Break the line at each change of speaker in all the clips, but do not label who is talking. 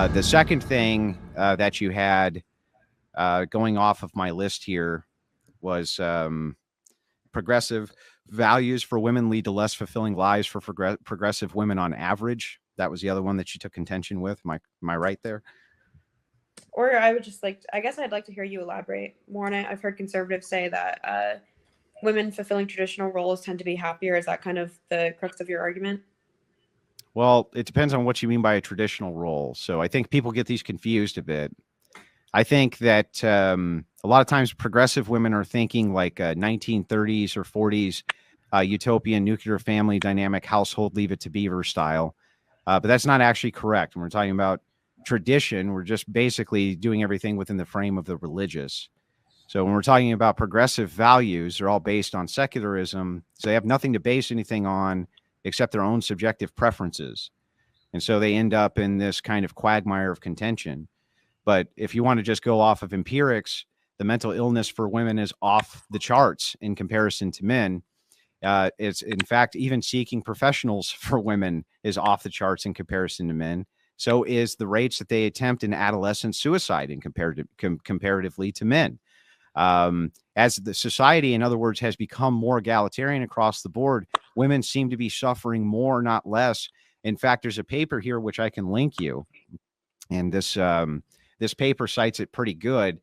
The second thing that you had going off of my list here was progressive values for women lead to less fulfilling lives for progressive women on average. That was the other one that you took contention with. Am I right there?
Or I would just like, I guess I'd like to hear you elaborate more on it. I've heard conservatives say that women fulfilling traditional roles tend to be happier. Is that kind of the crux of your argument?
Well, it depends on what you mean by a traditional role. So I think people get these confused a bit. I think that a lot of times progressive women are thinking like 1930s or 40s utopian nuclear family dynamic household leave it to beaver style. But that's not actually correct. When we're talking about tradition, we're just basically doing everything within the frame of the religious. So when we're talking about progressive values, they're all based on secularism. So they have nothing to base anything on except their own subjective preferences. And so they end up in this kind of quagmire of contention. But if you want to just go off of empirics, the mental illness for women is off the charts in comparison to men. It's in fact, even seeking professionals for women is off the charts in comparison to men. So is the rates that they attempt in adolescent suicide in comparatively to men. As the society, in other words, has become more egalitarian across the board, women seem to be suffering more, not less. In fact, there's a paper here which I can link you, and this paper cites it pretty good.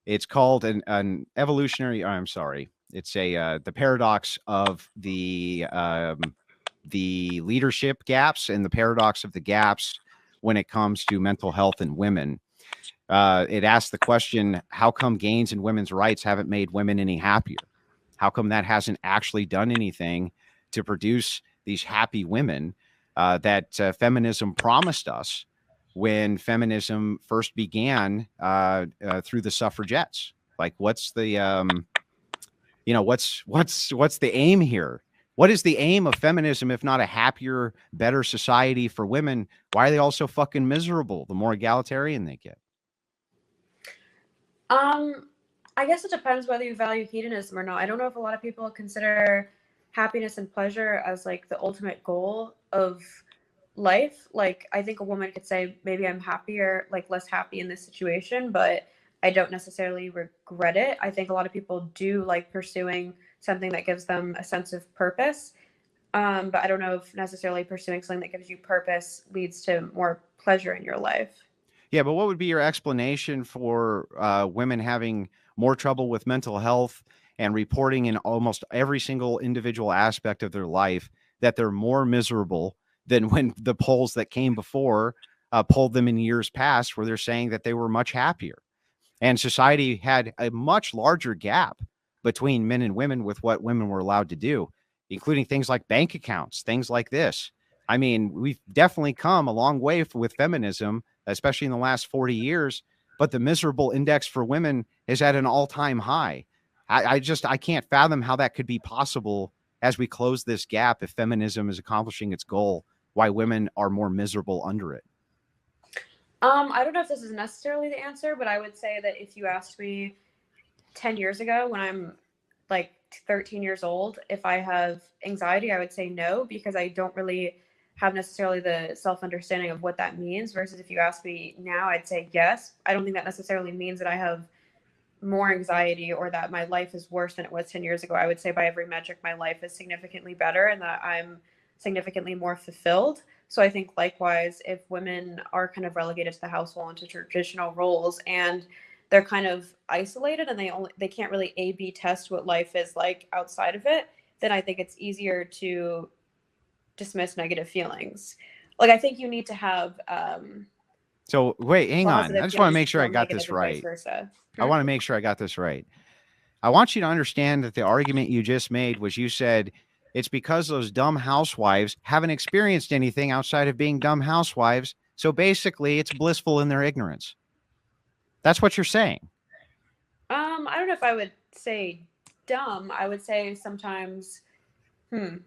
It's called an evolutionary. I'm sorry. It's a the paradox of the leadership gaps and the paradox of the gaps when it comes to mental health in women. It asks the question, how come gains in women's rights haven't made women any happier? How come that hasn't actually done anything to produce these happy women that feminism promised us when feminism first began through the suffragettes? Like, what's the what's the aim here? What is the aim of feminism if not a happier, better society for women? Why are they all so fucking miserable the more egalitarian they get?
Um, I guess it depends whether you value hedonism or not. I don't know if a lot of people consider happiness and pleasure as like the ultimate goal of life. Like, I think a woman could say, maybe I'm happier, like less happy in this situation, but I don't necessarily regret it. I think a lot of people do like pursuing something that gives them a sense of purpose. But I don't know if necessarily pursuing something that gives you purpose leads to more pleasure in your life.
Yeah, but what would be your explanation for women having more trouble with mental health and reporting in almost every single individual aspect of their life that they're more miserable than when the polls that came before polled them in years past, where they're saying that they were much happier? And society had a much larger gap between men and women with what women were allowed to do, including things like bank accounts, things like this. I mean, we've definitely come a long way with feminism, especially in the last 40 years, but the miserable index for women is at an all-time high. I can't fathom how that could be possible as we close this gap if feminism is accomplishing its goal, why women are more miserable under it.
I don't know if this is necessarily the answer, but I would say that if you asked me 10 years ago when I'm like 13 years old, if I have anxiety, I would say no, because I don't really have necessarily the self understanding of what that means. Versus if you ask me now, I'd say yes. I don't think that necessarily means that I have more anxiety or that my life is worse than it was 10 years ago. I would say by every metric, my life is significantly better and that I'm significantly more fulfilled. So I think likewise, if women are kind of relegated to the household into traditional roles and they're kind of isolated and they can't really A/B test what life is like outside of it, then I think it's easier to dismiss negative feelings. Like, I think you need to have
So wait, hang on. I
positive
just want to
feelings
make
to
sure I
feel
got
negative
this
and vice
right.
versa.
I
Hmm?
want to make sure I got this right. I want you to understand that the argument you just made was you said it's because those dumb housewives haven't experienced anything outside of being dumb housewives. So basically, it's blissful in their ignorance. That's what you're saying.
I don't know if I would say dumb. I would say sometimes, hmm.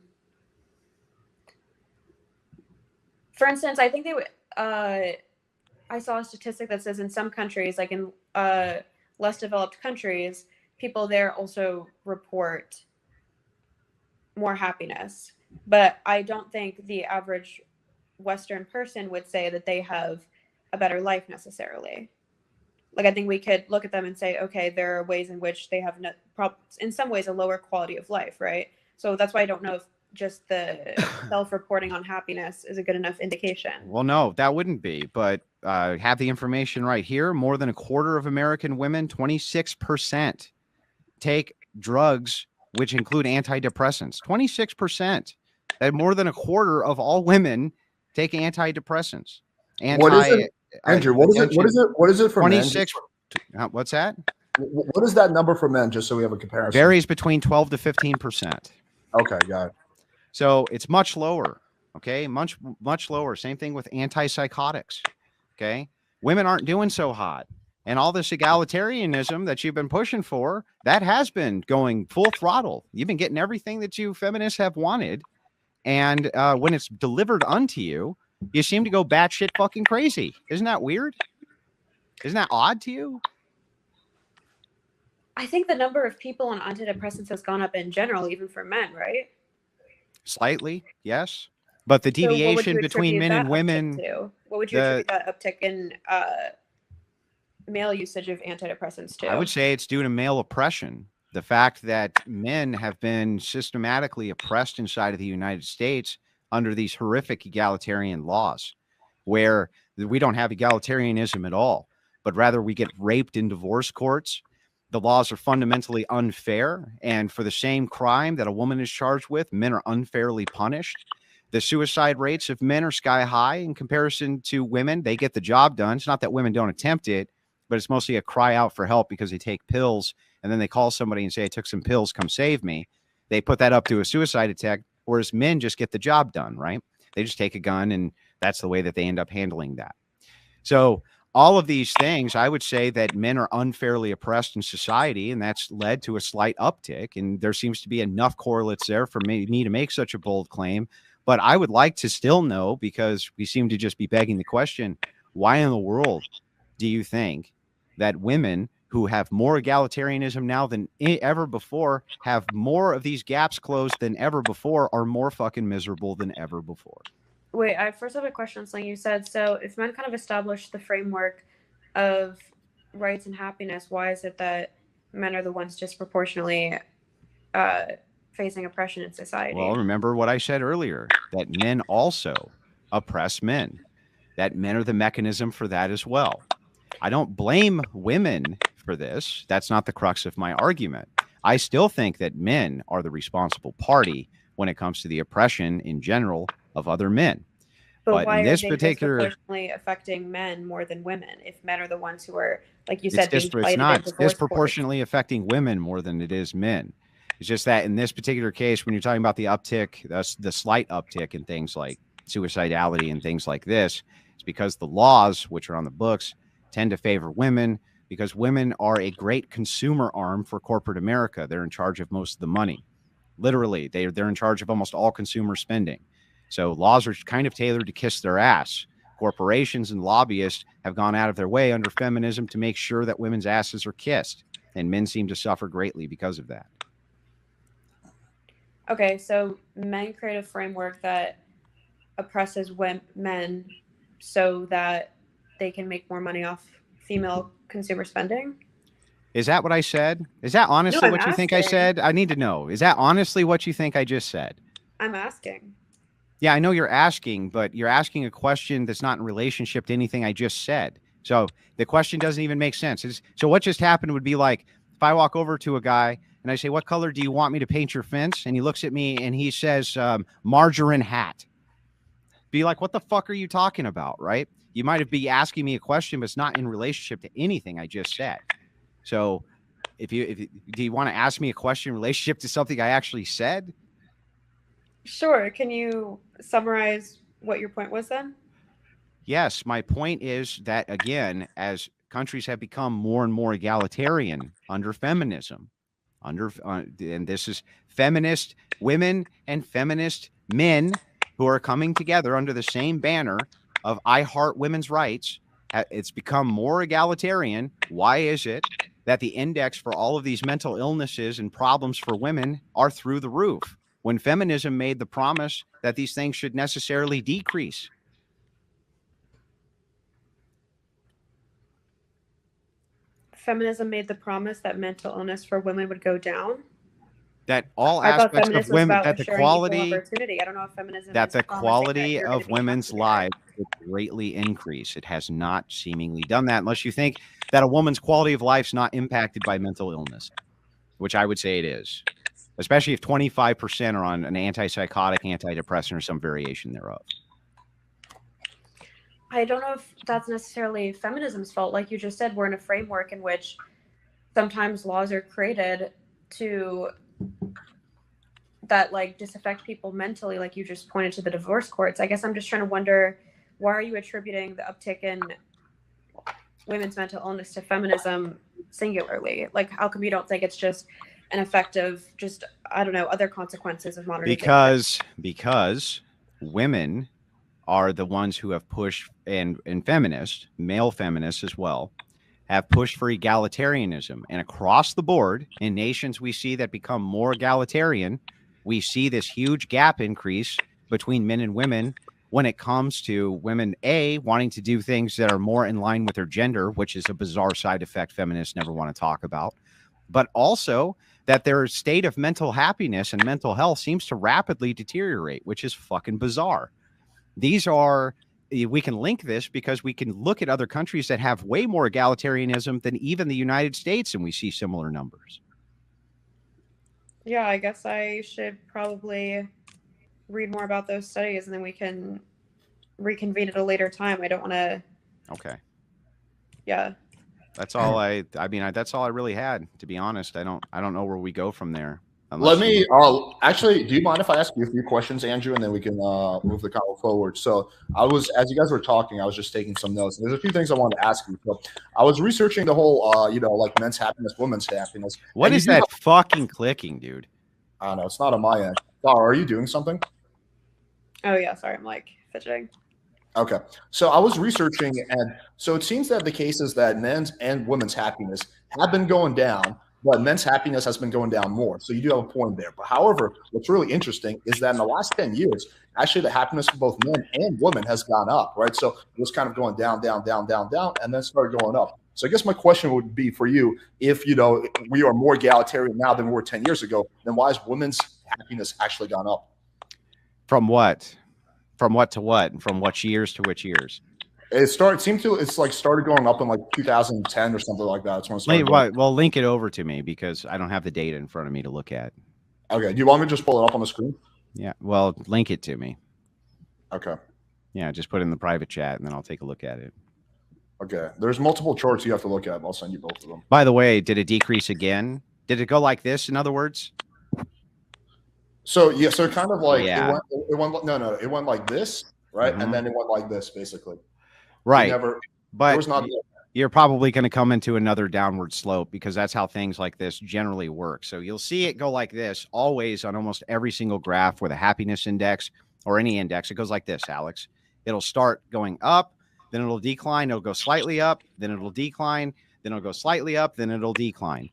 For instance, I think they would. I saw a statistic that says in some countries, like in less developed countries, people there also report more happiness. But I don't think the average Western person would say that they have a better life necessarily. Like, I think we could look at them and say, okay, there are ways in which they have in some ways a lower quality of life, right? So that's why I don't know if just the self-reporting on happiness is a good enough indication.
Well, no, that wouldn't be, but have the information right here. More than a quarter of American women, 26%, take drugs, which include antidepressants. 26%. That more than a quarter of all women take antidepressants.
What is it, Andrew? What is it? What is it? What is it for
26, men? What's that?
What is that number for men? Just so we have a comparison.
Varies between 12 to 15%.
Okay, got it.
So it's much lower. Okay, much lower. Same thing with antipsychotics. Okay, women aren't doing so hot, and all this egalitarianism that you've been pushing for, that has been going full throttle. You've been getting everything that you feminists have wanted, and when it's delivered unto you, you seem to go batshit fucking crazy. Isn't that weird? Isn't that odd to you?
I think the number of people on antidepressants has gone up in general, even for men, right?
Slightly, yes. But the deviation between men and women.
What would you attribute that uptick in male usage of antidepressants to?
I would say it's due to male oppression. The fact that men have been systematically oppressed inside of the United States under these horrific egalitarian laws, where we don't have egalitarianism at all, but rather we get raped in divorce courts. The laws are fundamentally unfair, and for the same crime that a woman is charged with, men are unfairly punished. The suicide rates of men are sky high in comparison to women. They get the job done. It's not that women don't attempt it, but it's mostly a cry out for help because they take pills, and then they call somebody and say, I took some pills, come save me. They put that up to a suicide attack, whereas men just get the job done, right? They just take a gun, and that's the way that they end up handling that. So all of these things, I would say that men are unfairly oppressed in society, and that's led to a slight uptick. And there seems to be enough correlates there for me to make such a bold claim. But I would like to still know, because we seem to just be begging the question, why in the world do you think that women who have more egalitarianism now than ever before, have more of these gaps closed than ever before, are more fucking miserable than ever before?
Wait, I first have a question on something you said. So if men kind of establish the framework of rights and happiness, why is it that men are the ones disproportionately facing oppression in society?
Well, remember what I said earlier, that men also oppress men, that men are the mechanism for that as well. I don't blame women for this. That's not the crux of my argument. I still think that men are the responsible party when it comes to the oppression in general of other men.
But why in this particular, disproportionately affecting men more than women? If men are the ones who are, like you said,
it's not disproportionately affecting women more than it is men. It's just that in this particular case, when you're talking about the uptick, the slight uptick in things like suicidality and things like this, it's because the laws, which are on the books, tend to favor women, because women are a great consumer arm for corporate America. They're in charge of most of the money. Literally, they're in charge of almost all consumer spending. So laws are kind of tailored to kiss their ass. Corporations and lobbyists have gone out of their way under feminism to make sure that women's asses are kissed, and men seem to suffer greatly because of that.
Okay, so men create a framework that oppresses men so that they can make more money off female consumer spending?
Is that what I said? Is that honestly what you think I said? I need to know. Is that honestly what you think I just said?
I'm asking.
Yeah, I know you're asking, but you're asking a question that's not in relationship to anything I just said. So the question doesn't even make sense. So what just happened would be like if I walk over to a guy and I say, what color do you want me to paint your fence? And he looks at me and he says, margarine hat. Be like, what the fuck are you talking about, right? You might be asking me a question, but it's not in relationship to anything I just said. So do you want to ask me a question in relationship to something I actually said?
Sure. Can you summarize what your point was then?
Yes. My point is that, again, as countries have become more and more egalitarian under feminism, and this is feminist women and feminist men who are coming together under the same banner of I Heart Women's Rights, it's become more egalitarian. Why is it that the index for all of these mental illnesses and problems for women are through the roof, when feminism made the promise that these things should necessarily decrease?
feminism made the promise that mental illness for women would go down.
That all
I thought
aspects of
feminism was
women,
about
that the
ensuring equal
quality,
opportunity. I don't know if feminism
that
is
the
promising that
quality
you're going
of
to be
women's
trusted again.
lives would greatly increase. It has not seemingly done that, unless you think that a woman's quality of life is not impacted by mental illness, which I would say it is, especially if 25% are on an antipsychotic, antidepressant, or some variation thereof.
I don't know if that's necessarily feminism's fault. Like you just said, we're in a framework in which sometimes laws are created to that like disaffect people mentally, like you just pointed to the divorce courts. I guess I'm just trying to wonder, why are you attributing the uptick in women's mental illness to feminism singularly? Like, how come you don't think it's just an effect of just, I don't know, other consequences of modern
because women are the ones who have pushed, and feminists, male feminists as well, have pushed for egalitarianism. And across the board, in nations we see that become more egalitarian, we see this huge gap increase between men and women when it comes to women, A, wanting to do things that are more in line with their gender, which is a bizarre side effect feminists never want to talk about, but also that their state of mental happiness and mental health seems to rapidly deteriorate, which is fucking bizarre. These are, we can link this because we can look at other countries that have way more egalitarianism than even the United States, and we see similar numbers.
Yeah, I guess I should probably read more about those studies, and then we can reconvene at a later time. I don't want to.
Okay.
Yeah.
That's all that's all I really had, to be honest. I don't know where we go from there.
Let me actually, do you mind if I ask you a few questions, Andrew, and then we can move the call forward? So as you guys were talking, I was just taking some notes. There's a few things I wanted to ask you. So I was researching the whole, like men's happiness, women's happiness.
What is that fucking clicking, dude?
I don't know. It's not on my end. Are you doing something?
Oh yeah, sorry, I'm like fidgeting.
Okay. So I was researching, and so it seems that the cases that men's and women's happiness have been going down, but men's happiness has been going down more. So you do have a point there. But however, what's really interesting is that in the last 10 years, actually the happiness for both men and women has gone up, right? So it was kind of going down, down, down, down, down, and then started going up. So I guess my question would be for you, if, we are more egalitarian now than we were 10 years ago, then why has women's happiness actually gone up?
From what? From what to what? And from which years to which years?
It's started going up in like 2010 or something like that. That's when it started
well, link it over to me because I don't have the data in front of me to look at.
Okay. Do you want me to just pull it up on the screen?
Yeah. Well, link it to me.
Okay.
Yeah. Just put it in the private chat and then I'll take a look at it.
Okay. There's multiple charts you have to look at. I'll send you both of them.
By the way, did it decrease again? Did it go like this, in other words?
So, yeah. So kind of like,
yeah.
it went like this, right? Mm-hmm. And then it went like this, basically.
Right.
But
you're probably going to come into another downward slope because that's how things like this generally work. So you'll see it go like this always on almost every single graph with a happiness index or any index. It goes like this, Alex. It'll start going up, then it'll decline. It'll go slightly up, then it'll decline, then it'll go slightly up, then it'll decline.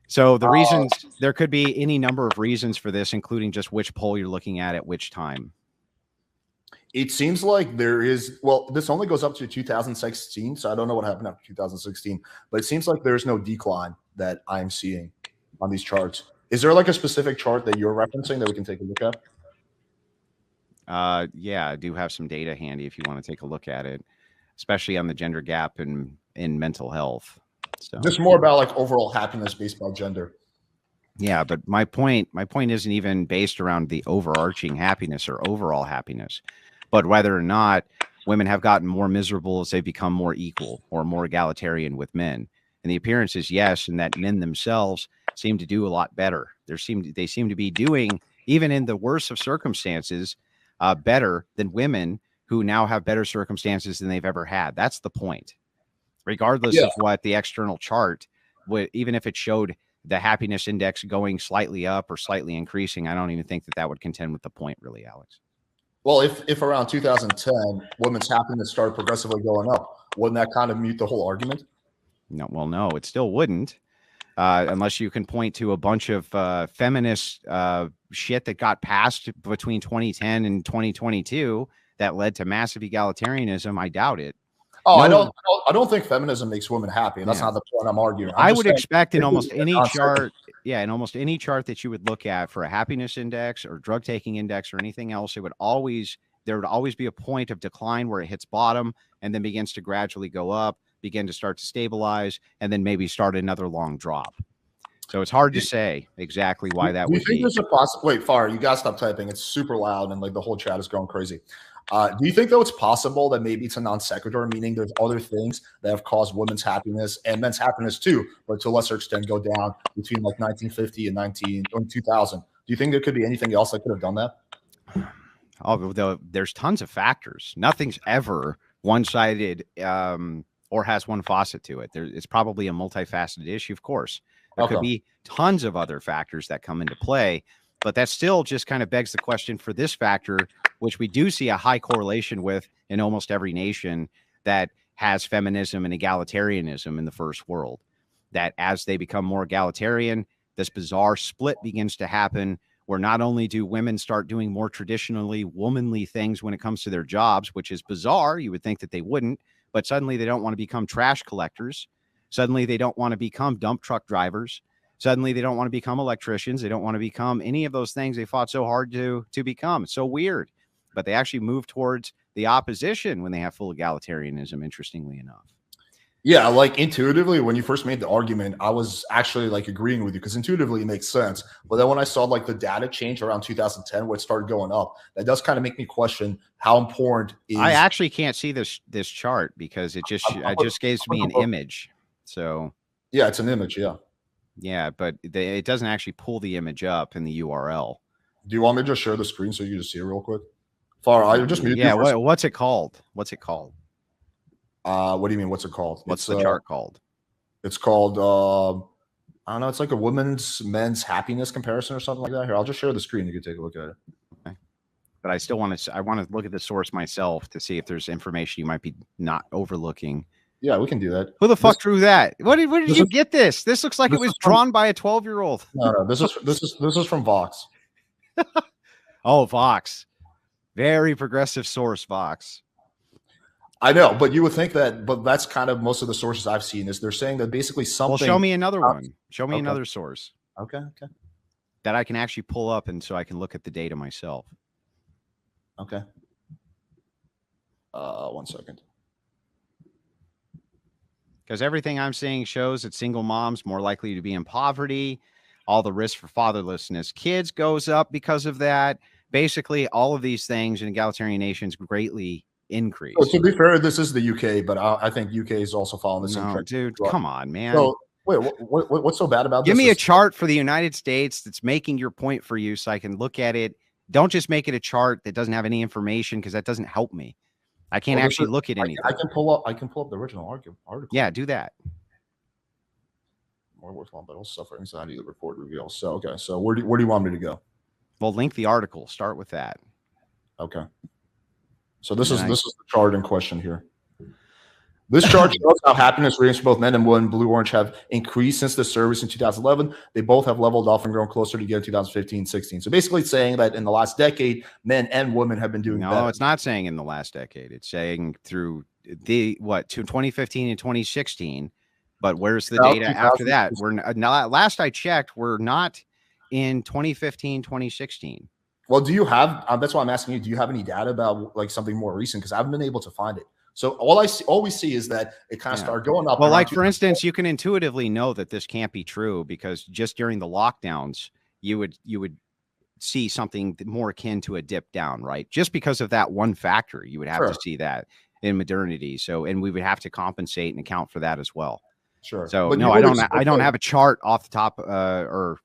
So the reasons, there could be any number of reasons for this, including just which poll you're looking at which time.
It seems like there is, well, this only goes up to 2016, so I don't know what happened after 2016, but it seems like there's no decline that I'm seeing on these charts. Is there like a specific chart that you're referencing that we can take a look at?
Yeah, I do have some data handy if you want to take a look at it, especially on the gender gap in mental health. So
just more about like overall happiness based by gender.
Yeah, but my point isn't even based around the overarching happiness or overall happiness, but whether or not women have gotten more miserable as they become more equal or more egalitarian with men. And the appearance is yes, and that men themselves seem to do a lot better. They seem to be doing, even in the worst of circumstances, better than women who now have better circumstances than they've ever had. That's the point. Regardless of what the external chart would, even if it showed the happiness index going slightly up or slightly increasing, I don't even think that would contend with the point, really, Alex.
Well, if around 2010 women's happiness started progressively going up, wouldn't that kind of mute the whole argument?
No, well, no, it still wouldn't, unless you can point to a bunch of feminist shit that got passed between 2010 and 2022 that led to massive egalitarianism. I doubt it.
Oh,
No,
I don't think feminism makes women happy. That's
yeah.
not the point I'm arguing.
I
I'm just
would
saying
expect in
this is
almost
a
any
concept.
chart, yeah, in almost any chart that you would look at for a happiness index or drug taking index or anything else, there would always be a point of decline where it hits bottom and then begins to gradually go up, begin to start to stabilize, and then maybe start another long drop. So it's hard to say exactly why that
Do you
would
think
be.
there's a wait, Far, you gotta stop typing. It's super loud and like the whole chat is going crazy. Do you think though it's possible that maybe it's a non sequitur, meaning there's other things that have caused women's happiness and men's happiness too, but to a lesser extent go down between like 1950 and 2000? Do you think there could be anything else that could have done that?
Oh, there's tons of factors. Nothing's ever one-sided or has one faucet to it. It's probably a multifaceted issue, of course. There could be tons of other factors that come into play, but that still just kind of begs the question for this factor, which we do see a high correlation with in almost every nation that has feminism and egalitarianism in the first world, that as they become more egalitarian, this bizarre split begins to happen where not only do women start doing more traditionally womanly things when it comes to their jobs, which is bizarre, you would think that they wouldn't, but suddenly they don't want to become trash collectors. Suddenly they don't want to become dump truck drivers. Suddenly they don't want to become electricians. They don't want to become any of those things they fought so hard to become. It's so weird, but they actually move towards the opposition when they have full egalitarianism, interestingly enough.
Yeah, like intuitively, when you first made the argument, I was actually like agreeing with you because intuitively it makes sense. But then when I saw like the data change around 2010, where it started going up, that does kind of make me question how important is.
I actually can't see this chart because it just gives me an image. So
yeah, it's an image. Yeah.
Yeah, but it doesn't actually pull the image up in the URL.
Do you want me to just share the screen so you just see it real quick? Far, I just muted
yeah. What's it called? What's it called?
What do you mean? What's it called?
What's the chart called?
It's called I don't know. It's like a men's happiness comparison or something like that. Here, I'll just share the screen. You can take a look at it.
Okay. But I want to look at the source myself to see if there's information you might be not overlooking.
Yeah, we can do that.
Who the fuck drew that? Where did you get this? This looks like it was drawn by a 12-year-old.
No, this is from Vox.
Oh, Vox. Very progressive source, Vox.
I know, but you would think that, but that's kind of most of the sources I've seen is they're saying that basically something.
Well, show me another one. Show me another source.
Okay.
That I can actually pull up and so I can look at the data myself.
Okay. 1 second.
Because everything I'm seeing shows that single moms more likely to be in poverty. All the risk for fatherlessness kids goes up because of that. Basically, all of these things in egalitarian nations greatly increase.
So to be fair, this is the UK, but I think UK is also following the same trend.
Dude, come on, man.
So wait, what's so bad about this?
Give me a chart for the United States that's making your point for you so I can look at it. Don't just make it a chart that doesn't have any information because that doesn't help me. I can't actually look at anything.
I can pull up the original article.
Yeah, do that.
More worthwhile, but also suffer anxiety. The report reveals. So okay, so where do you want me to go?
Well, link the article. Start with that.
Okay. So this is the chart in question here. This chart shows how happiness ratings for both men and women, blue orange, have increased since the service in 2011. They both have leveled off and grown closer together in 2015, 16. So basically, it's saying that in the last decade, men and women have been doing better.
No, it's not saying in the last decade. It's saying through to 2015 and 2016. But where's the data after that? We're not. Last I checked, we're not in 2015, 2016.
Well, do you have? That's why I'm asking you. Do you have any data about like something more recent? Because I haven't been able to find it. So all we see is that it kind of started going up.
Well, like for instance, you can intuitively know that this can't be true because just during the lockdowns, you would see something more akin to a dip down, right? Just because of that one factor, you would have to see that in modernity. So, and we would have to compensate and account for that as well.
Sure.
So no, I don't have a chart off the top or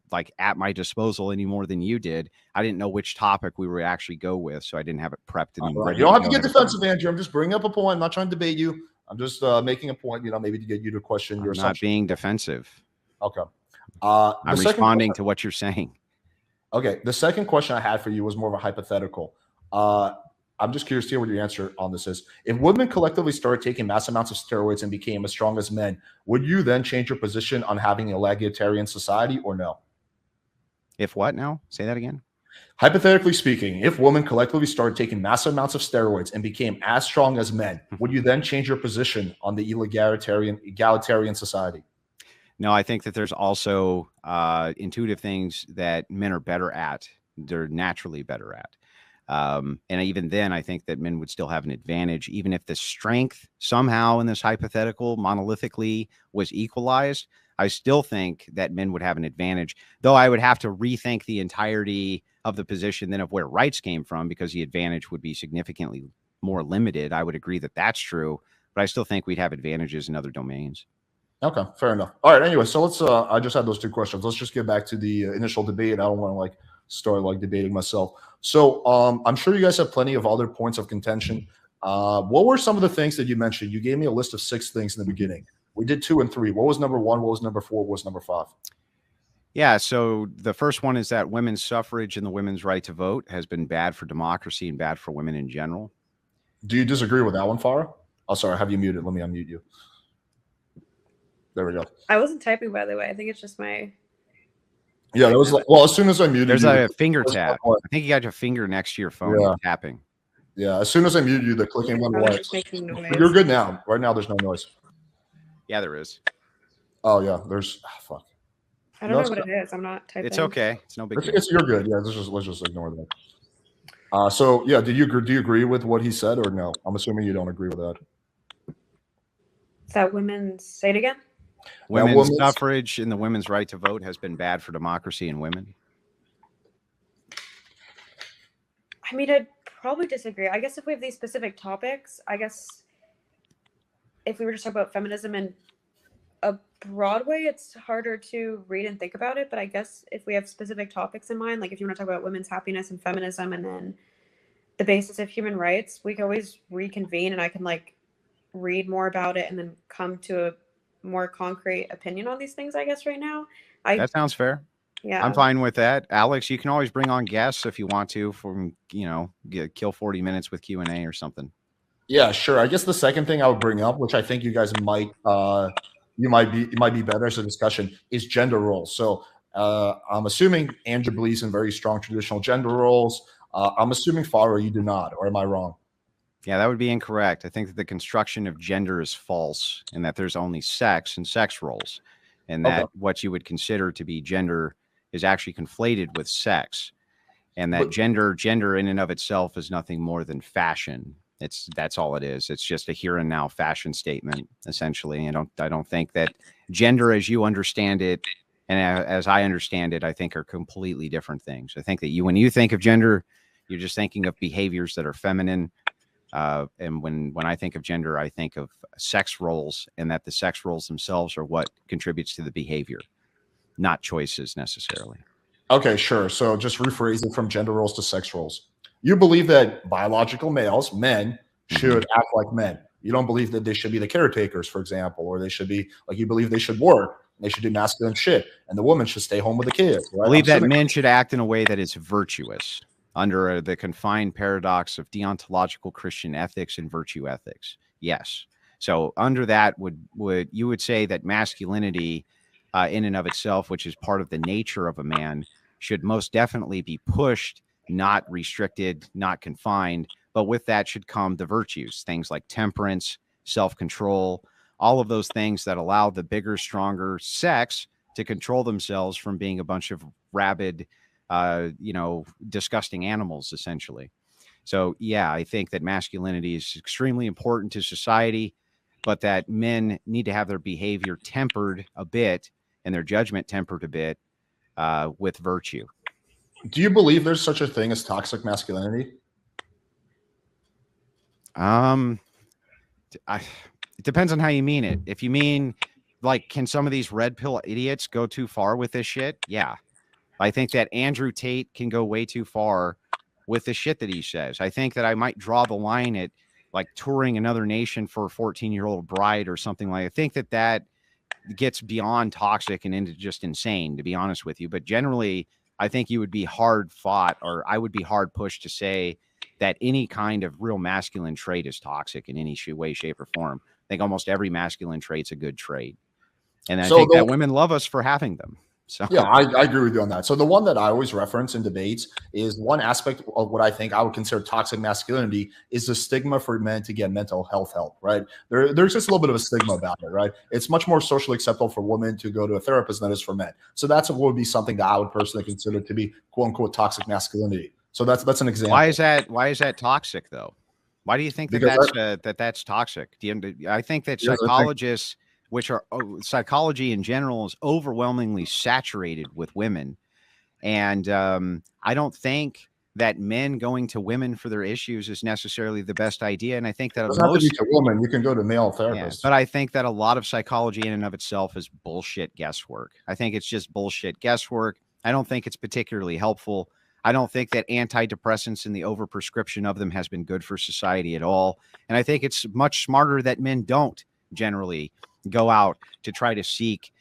like at my disposal any more than you did. I didn't know which topic we would actually go with, so I didn't have it prepped.
You don't have to get defensive, Andrew. I'm just bringing up a point. I'm not trying to debate you. I'm just making a point, maybe to get you to question your assumption.
Not being defensive.
Okay.
I'm responding to what you're saying.
Okay. The second question I had for you was more of a hypothetical. I'm just curious to hear what your answer on this is. If women collectively started taking mass amounts of steroids and became as strong as men, would you then change your position on having a egalitarian society or no?
If what now? Say that again.
Hypothetically speaking, if women collectively started taking massive amounts of steroids and became as strong as men, would you then change your position on the egalitarian society?
No, I think that there's also intuitive things that men are better at. They're naturally better at. And even then, I think that men would still have an advantage, even if the strength somehow in this hypothetical monolithically was equalized. I still think that men would have an advantage, though I would have to rethink the entirety of the position then of where rights came from, because the advantage would be significantly more limited. I would agree that that's true, but I still think we'd have advantages in other domains.
Okay, fair enough. All right. Anyway, so let's. I just had those two questions. Let's just get back to the initial debate. I don't want to start debating myself. So I'm sure you guys have plenty of other points of contention. What were some of the things that you mentioned? You gave me a list of 6 things in the beginning. We did 2 and 3. What was number 1? What was number 4? What was number 5?
Yeah, so the first one is that women's suffrage and the women's right to vote has been bad for democracy and bad for women in general.
Do you disagree with that one, Farah? Oh, sorry, I have you muted. Let me unmute you. There we go.
I wasn't typing, by the way. I think it's just my.
Yeah, that was well. As soon as I muted,
there's
you,
a finger tap. I think you got your finger next to your phone.
Yeah.
Tapping.
Yeah, as soon as I muted you, the clicking went away.
Making
You're good now. Right now, there's no noise.
Yeah, there is.
Oh yeah, there's fuck.
I don't know what it is. I'm not typing.
It's okay. It's no big deal.
You're good. Yeah, let's just ignore that. So yeah, do you agree with what he said or no? I'm assuming you don't agree with that.
Is that women's? Say it again.
Women's suffrage and the women's right to vote has been bad for democracy and women.
I mean, I'd probably disagree. I guess if we have these specific topics, I guess if we were just talking about feminism in a broad way, it's harder to read and think about it. But I guess if we have specific topics in mind, like if you want to talk about women's happiness and feminism and then the basis of human rights, we can always reconvene and I can read more about it and then come to a more concrete opinion on these things, I guess, right now.
That sounds fair.
Yeah,
I'm fine with that. Alex, you can always bring on guests if you want to kill 40 minutes with Q&A or something.
Yeah, sure. I guess the second thing I would bring up, which I think you guys might be better as a discussion, is gender roles. So I'm assuming Andrew believes in very strong traditional gender roles. I'm assuming, Farah, you do not, or am I wrong?
Yeah, that would be incorrect. I think that the construction of gender is false and that there's only sex and sex roles, and that what you would consider to be gender is actually conflated with sex, and that gender in and of itself is nothing more than fashion. That's all it is. It's just a here and now fashion statement, essentially. I don't think that gender as you understand it and as I understand it, I think are completely different things. I think that when you think of gender, you're just thinking of behaviors that are feminine. And when I think of gender, I think of sex roles, and that the sex roles themselves are what contributes to the behavior, not choices necessarily.
Okay, sure. So just rephrasing from gender roles to sex roles. You believe that biological males, men, should act like men. You don't believe that they should be the caretakers, for example, or they should be you believe they should work, they should do masculine shit, and the woman should stay home with the kids. Right?
I believe that men should act in a way that is virtuous, under the confined paradox of deontological Christian ethics and virtue ethics. Yes. So under that you would say that masculinity in and of itself, which is part of the nature of a man, should most definitely be pushed, not restricted, not confined. But with that should come the virtues, things like temperance, self-control, all of those things that allow the bigger, stronger sex to control themselves from being a bunch of rabid, disgusting animals, essentially. So, yeah, I think that masculinity is extremely important to society, but that men need to have their behavior tempered a bit and their judgment tempered a bit with virtue.
Do you believe there's such a thing as toxic masculinity?
It depends on how you mean it. If you mean can some of these red pill idiots go too far with this shit? Yeah. I think that Andrew Tate can go way too far with the shit that he says. I think that I might draw the line at touring another nation for a 14-year-old bride or something I think that gets beyond toxic and into just insane, to be honest with you. But generally, I think you would be hard fought, or I would be hard pushed to say that any kind of real masculine trait is toxic in any way, shape, or form. I think almost every masculine trait's a good trait. And I think that women love us for having them. So
yeah, I agree with you on that. So the one that I always reference in debates is one aspect of what I think I would consider toxic masculinity is the stigma for men to get mental health help, right? There's just a little bit of a stigma about it, right? It's much more socially acceptable for women to go to a therapist than it is for men. So that's what would be something that I would personally consider to be quote unquote toxic masculinity. So that's an example.
why is that toxic though? Why do you think that
Because
that's toxic? I think that
because I think
psychologists, psychology in general, is overwhelmingly saturated with women, and I don't think that men going to women for their issues is necessarily the best idea. And I think
it
that
doesn't have to be to women. You can go to male
yeah,
therapists.
but I think that a lot of psychology in and of itself is bullshit guesswork. I think it's just bullshit guesswork. I don't think it's particularly helpful. I don't think that antidepressants and the overprescription of them has been good for society at all. And I think it's much smarter that men don't generally go out to try to seek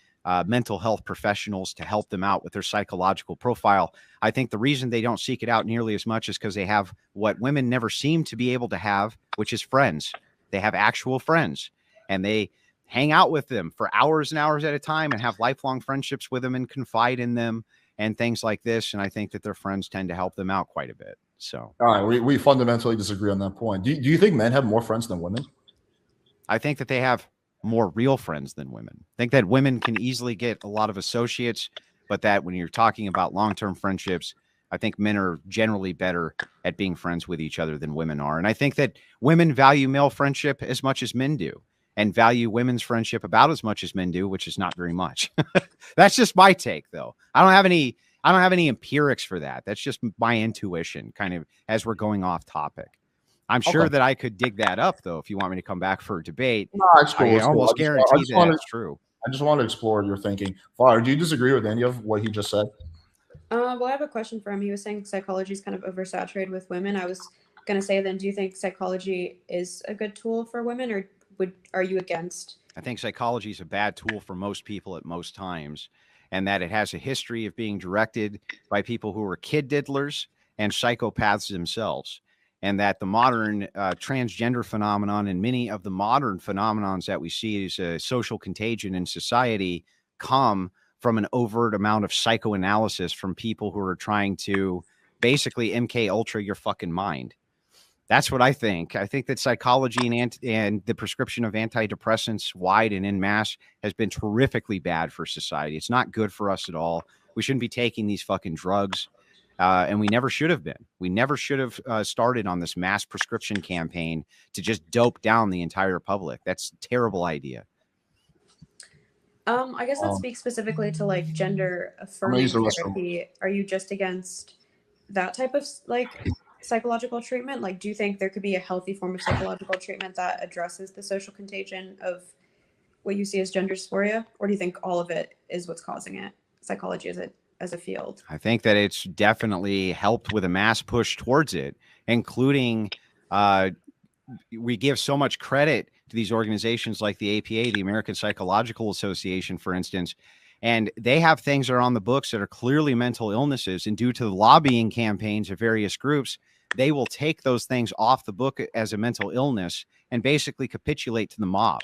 mental health professionals to help them out with their psychological profile. I think the reason they don't seek it out nearly as much is because they have what women never seem to be able to have, which is friends. They have actual friends, and they hang out with them for hours and hours at a time and have lifelong friendships with them and confide in them and things like this. And I think that their friends tend to help them out quite a bit. So,
All right, we fundamentally disagree on that point. Do you think men have more friends than women?
I think that they have more real friends than women. I think that women can easily get a lot of associates, but that when you're talking about long-term friendships, I think men are generally better at being friends with each other than women are. And I think that women value male friendship as much as men do, and value women's friendship about as much as men do, which is not very much. That's just my take, though. I don't have any empirics for that. That's just my intuition, kind of as we're going off topic. I'm sure that I could dig that up, though, if you want me to come back for a debate.
No, it's cool.
I
It's cool.
almost guarantee that that's true.
I just want to explore your thinking. Fire, do you disagree with any of what he just said?
Well, I have a question for him. He was saying psychology is kind of oversaturated with women. I was going to say then, do you think psychology is a good tool for women, or are you against?
I think psychology is a bad tool for most people at most times, and that it has a history of being directed by people who are kid diddlers and psychopaths themselves. And that the modern transgender phenomenon and many of the modern phenomenons that we see as a social contagion in society come from an overt amount of psychoanalysis from people who are trying to basically MK Ultra your fucking mind. That's what I think. I think that psychology and the prescription of antidepressants wide and en masse has been terrifically bad for society. It's not good for us at all. We shouldn't be taking these fucking drugs. And we never should have been. We never should have started on this mass prescription campaign to just dope down the entire public. That's a terrible idea.
I guess let's speak specifically to like gender affirming therapy. Are you just against that type of like psychological treatment? Like, do you think there could be a healthy form of psychological treatment that addresses the social contagion of what you see as gender dysphoria? Or do you think all of it is what's causing it? Psychology as a field?
I think that it's definitely helped with a mass push towards it, including we give so much credit to these organizations like the APA, the American Psychological Association, for instance, and they have things that are on the books that are clearly mental illnesses, and due to the lobbying campaigns of various groups, they will take those things off the book as a mental illness and basically capitulate to the mob,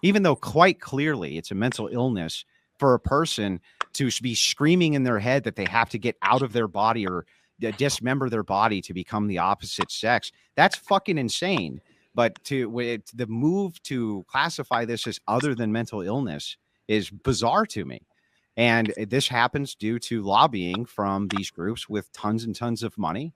even though quite clearly it's a mental illness for a person to be screaming in their head that they have to get out of their body or dismember their body to become the opposite sex. That's fucking insane. But the move to classify this as other than mental illness is bizarre to me. And this happens due to lobbying from these groups with tons and tons of money.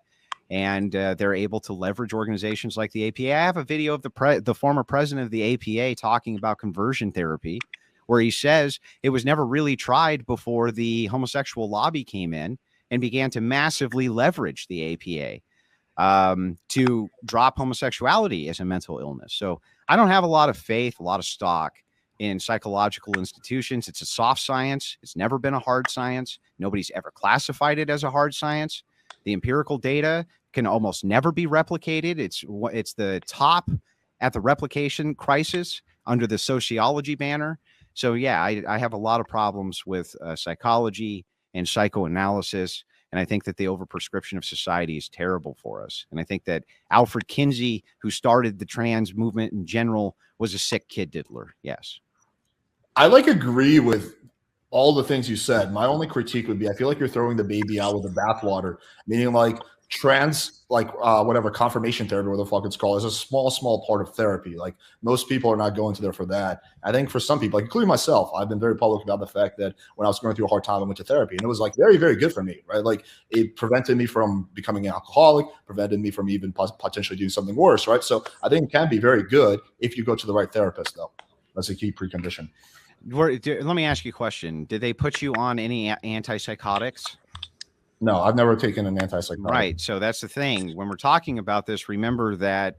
And they're able to leverage organizations like the APA. I have a video of the former president of the APA talking about conversion therapy, where he says it was never really tried before the homosexual lobby came in and began to massively leverage the APA to drop homosexuality as a mental illness. So I don't have a lot of faith, a lot of stock in psychological institutions. It's a soft science. It's never been a hard science. Nobody's ever classified it as a hard science. The empirical data can almost never be replicated. It's the top at the replication crisis under the sociology banner. So yeah, I have a lot of problems with psychology and psychoanalysis. And I think that the overprescription of society is terrible for us. And I think that Alfred Kinsey, who started the trans movement in general, was a sick kid diddler. Yes.
I agree with all the things you said. My only critique would be I feel like you're throwing the baby out with the bathwater, meaning like whatever confirmation therapy, whatever the fuck it's called, is a small part of therapy. Like most people are not going to there for that. I think for some people, like including myself, I've been very public about the fact that when I was going through a hard time, I went to therapy, and it was like very, very good for me, right? Like it prevented me from becoming an alcoholic, prevented me from even potentially doing something worse, right? So I think it can be very good if you go to the right therapist, though. That's a key precondition.
Let me ask you a question. Did they put you on any antipsychotics?
No, I've never taken an antipsychotic.
Right. So that's the thing. When we're talking about this, remember that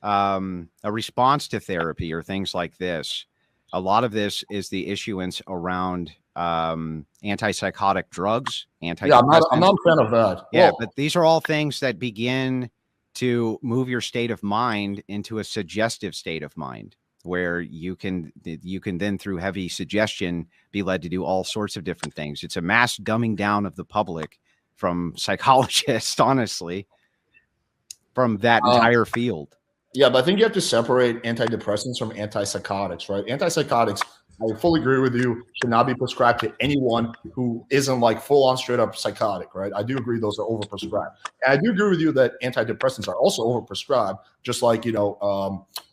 a response to therapy or things like this, a lot of this is the issuance around antipsychotic drugs.
Yeah, I'm not a fan of that.
Yeah, but these are all things that begin to move your state of mind into a suggestive state of mind, where you can then through heavy suggestion be led to do all sorts of different things. It's a mass dumbing down of the public from psychologists, honestly, from that entire field.
Yeah, but I think you have to separate antidepressants from antipsychotics, right? Antipsychotics, I fully agree with you, should not be prescribed to anyone who isn't like full on straight up psychotic, right? I do agree those are overprescribed. And I do agree with you that antidepressants are also overprescribed, just like,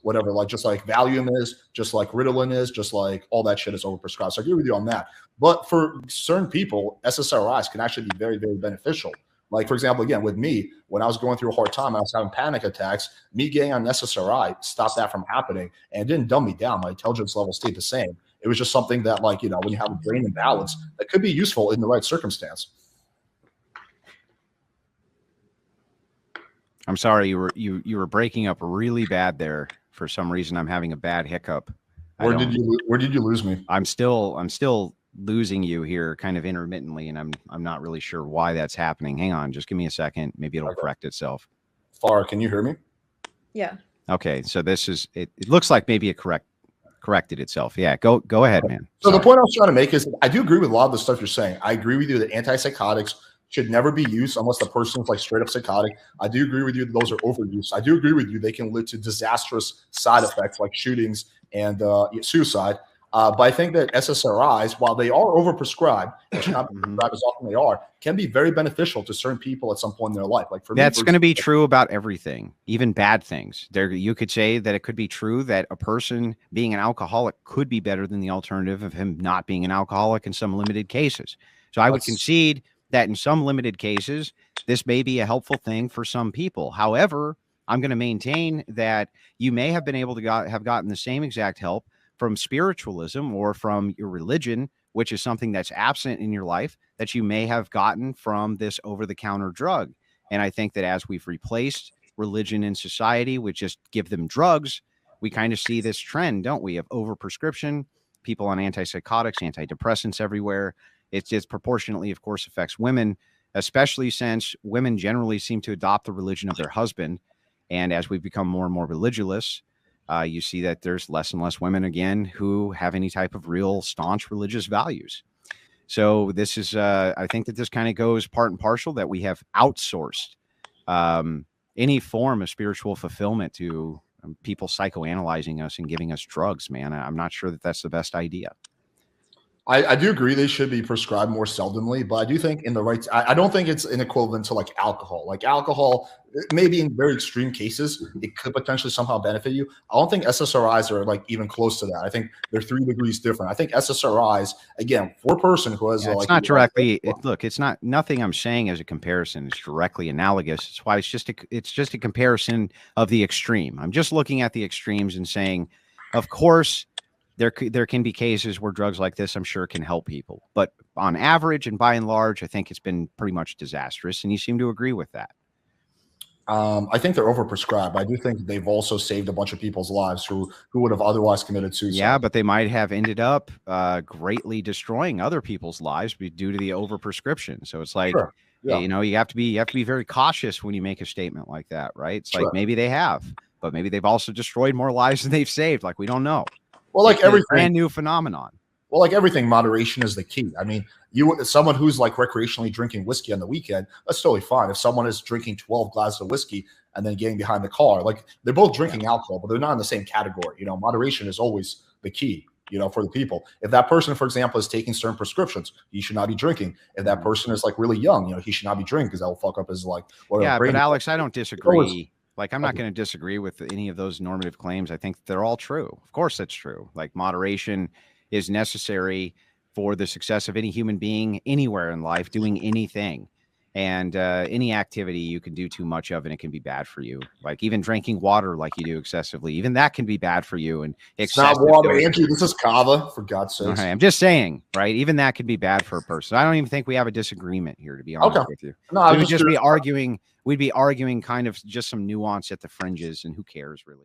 whatever, like just like Valium is, just like Ritalin is, just like all that shit is overprescribed. So I agree with you on that. But for certain people, SSRIs can actually be very, very beneficial. Like, for example, again, with me, when I was going through a hard time, I was having panic attacks, me getting on SSRI stopped that from happening, and it didn't dumb me down. My intelligence level stayed the same. It was just something that, like, when you have a brain imbalance, that could be useful in the right circumstance.
I'm sorry, you were breaking up really bad there. For some reason, I'm having a bad hiccup.
Where did you lose me?
I'm still losing you here kind of intermittently, and I'm not really sure why that's happening. Hang on, just give me a second. Maybe it'll correct itself.
Farah, can you hear me?
Yeah.
Okay, so this is it looks like maybe it corrected itself. Yeah, go ahead, man.
So the point I was trying to make is I do agree with a lot of the stuff you're saying. I agree with you that antipsychotics should never be used unless the person's like straight up psychotic. I do agree with you that those are overused. I do agree with you they can lead to disastrous side effects like shootings and suicide. But I think that SSRIs, while they are overprescribed, and should not be prescribed as often they are, can be very beneficial to certain people at some point in their life. Like for me,
that's going to be true about everything, even bad things. You could say that it could be true that a person being an alcoholic could be better than the alternative of him not being an alcoholic in some limited cases. So I would concede that in some limited cases, this may be a helpful thing for some people. However, I'm going to maintain that you may have been able to have gotten the same exact help from spiritualism or from your religion, which is something that's absent in your life, that you may have gotten from this over-the-counter drug. And I think that as we've replaced religion in society with just give them drugs, we kind of see this trend, don't we, of overprescription, people on antipsychotics, antidepressants everywhere. It disproportionately, of course, affects women, especially since women generally seem to adopt the religion of their husband. And as we become more and more religious, you see that there's less and less women, again, who have any type of real staunch religious values. So this is, I think that this kind of goes part and parcel that we have outsourced any form of spiritual fulfillment to people psychoanalyzing us and giving us drugs, man. I'm not sure that that's the best idea.
I do agree they should be prescribed more seldomly, but I do think in the right, I don't think it's an equivalent to like alcohol. Like alcohol, maybe in very extreme cases, it could potentially somehow benefit you. I don't think SSRIs are like even close to that. I think they're 3 degrees different. I think SSRIs, again, for a person who has
it's not directly, look, it's not, nothing I'm saying as a comparison is directly analogous. It's why it's just a comparison of the extreme. I'm just looking at the extremes and saying, of course, there can be cases where drugs like this, I'm sure, can help people. But on average and by and large, I think it's been pretty much disastrous. And you seem to agree with that.
I think they're overprescribed. I do think they've also saved a bunch of people's lives who would have otherwise committed suicide.
Yeah, but they might have ended up greatly destroying other people's lives due to the overprescription. So it's like, sure. Yeah. You have to be very cautious when you make a statement like that, right? It's like maybe they have, but maybe they've also destroyed more lives than they've saved. Like, we don't know.
Well, like everything,
brand new phenomenon.
Well, like everything, moderation is the key. I mean, someone who's like recreationally drinking whiskey on the weekend, that's totally fine. If someone is drinking 12 glasses of whiskey and then getting behind the car, like they're both drinking alcohol, but they're not in the same category. Moderation is always the key. you know, for the people. If that person, for example, is taking certain prescriptions, he should not be drinking. If that person is like really young, you know, he should not be drinking because that will fuck up his like.
Yeah, but Alex, I don't disagree. Like, I'm not
Okay.
going to disagree with any of those normative claims. I think they're all true. Of course, that's true. Like, moderation is necessary for the success of any human being anywhere in life, doing anything. And any activity you can do too much of, and it can be bad for you. Like even drinking water like you do excessively, even that can be bad for you. And
It's not water, Andrew. This is kava, for God's sake.
Okay, I'm just saying, right? Even that can be bad for a person. I don't even think we have a disagreement here, to be honest with you.
No,
So
I
we'd
was
just be arguing. We'd be arguing kind of just some nuance at the fringes, and who cares really?